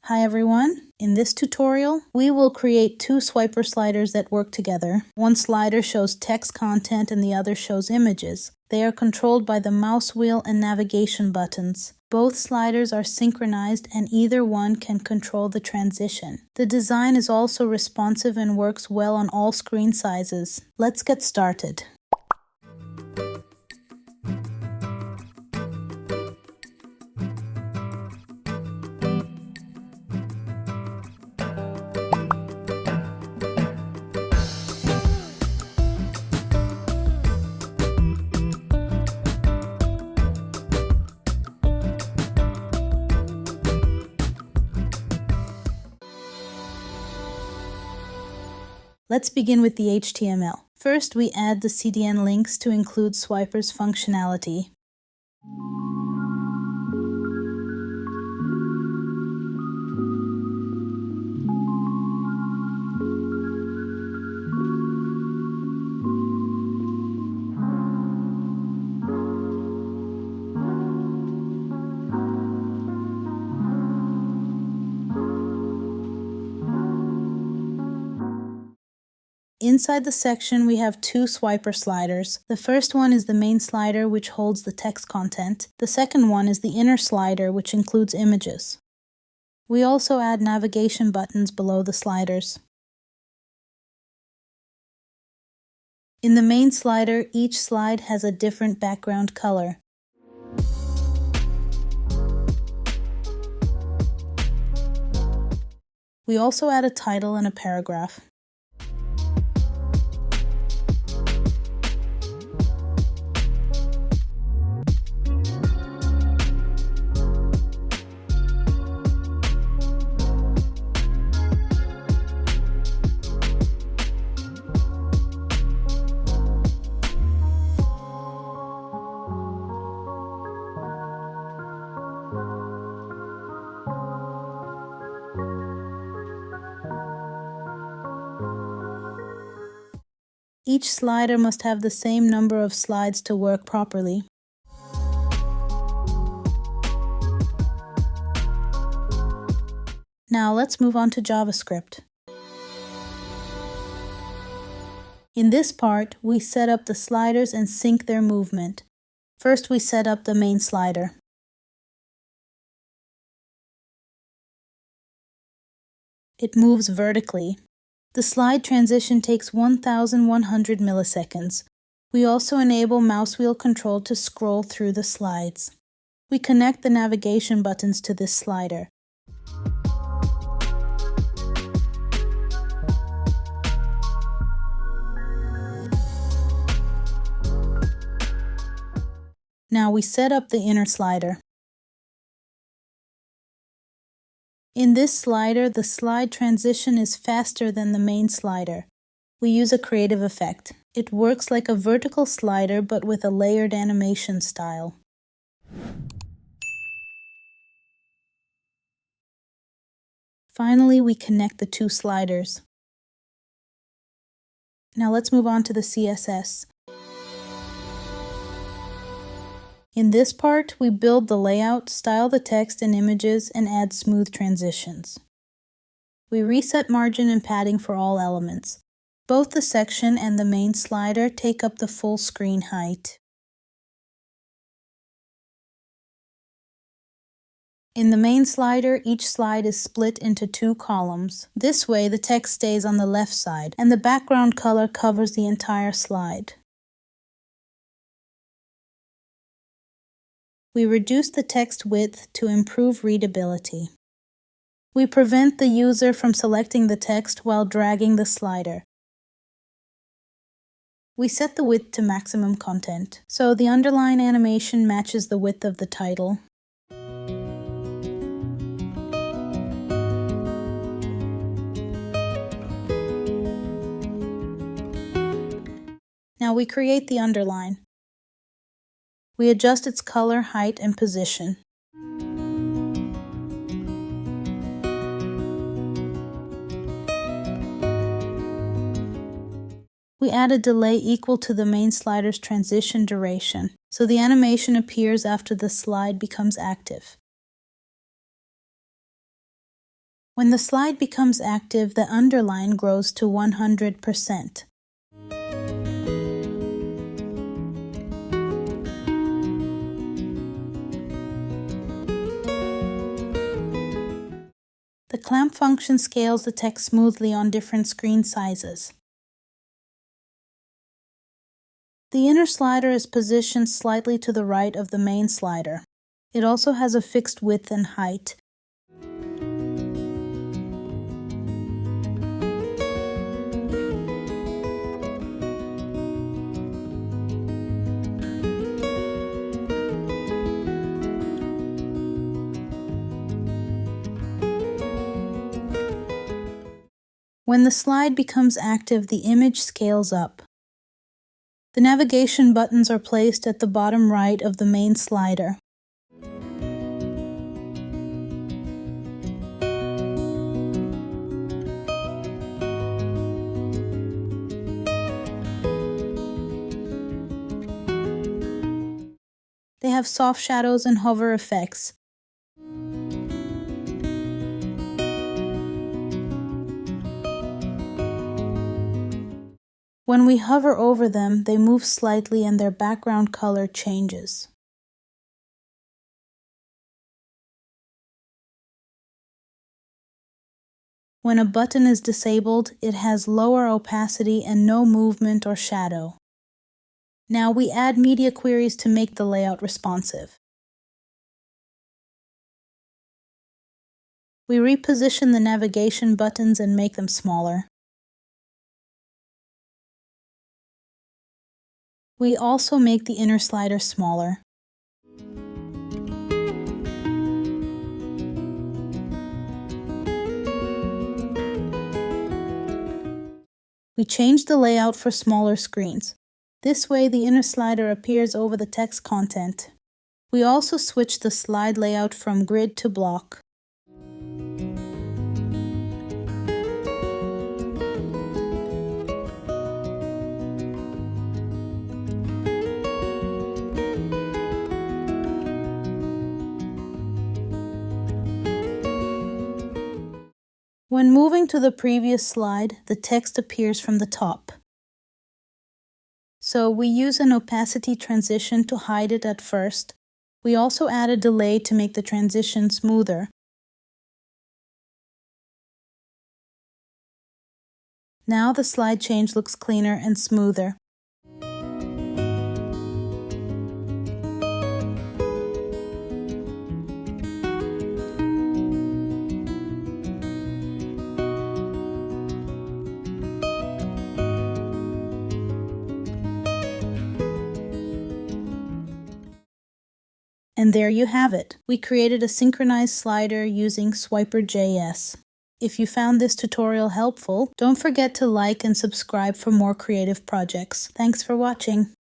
Hi everyone! In this tutorial, we will create two swiper sliders that work together. One slider shows text content and the other shows images. They are controlled by the mouse wheel and navigation buttons. Both sliders are synchronized and either one can control the transition. The design is also responsive and works well on all screen sizes. Let's get started. Let's begin with the HTML. First, we add the CDN links to include Swiper's functionality. Inside the section, we have two swiper sliders. The first one is the main slider, which holds the text content. The second one is the inner slider, which includes images. We also add navigation buttons below the sliders. In the main slider, each slide has a different background color. We also add a title and a paragraph. Each slider must have the same number of slides to work properly. Now let's move on to JavaScript. In this part, we set up the sliders and sync their movement. First, we set up the main slider. It moves vertically. The slide transition takes 1,100 milliseconds. We also enable mouse wheel control to scroll through the slides. We connect the navigation buttons to this slider. Now we set up the inner slider. In this slider, the slide transition is faster than the main slider. We use a creative effect. It works like a vertical slider but with a layered animation style. Finally, we connect the two sliders. Now let's move on to the CSS. In this part, we build the layout, style the text and images, and add smooth transitions. We reset margin and padding for all elements. Both the section and the main slider take up the full screen height. In the main slider, each slide is split into two columns. This way, the text stays on the left side, and the background color covers the entire slide. We reduce the text width to improve readability. We prevent the user from selecting the text while dragging the slider. We set the width to maximum content, so the underline animation matches the width of the title. Now we create the underline. We adjust its color, height, and position. We add a delay equal to the main slider's transition duration, so the animation appears after the slide becomes active. When the slide becomes active, the underline grows to 100%. The clamp function scales the text smoothly on different screen sizes. The inner slider is positioned slightly to the right of the main slider. It also has a fixed width and height. When the slide becomes active, the image scales up. The navigation buttons are placed at the bottom right of the main slider. They have soft shadows and hover effects. When we hover over them, they move slightly and their background color changes. When a button is disabled, it has lower opacity and no movement or shadow. Now we add media queries to make the layout responsive. We reposition the navigation buttons and make them smaller. We also make the inner slider smaller. We change the layout for smaller screens. This way, the inner slider appears over the text content. We also switch the slide layout from grid to block. When moving to the previous slide, the text appears from the top. So we use an opacity transition to hide it at first. We also add a delay to make the transition smoother. Now the slide change looks cleaner and smoother. And there you have it. We created a synchronized slider using Swiper.js. If you found this tutorial helpful, don't forget to like and subscribe for more creative projects. Thanks for watching.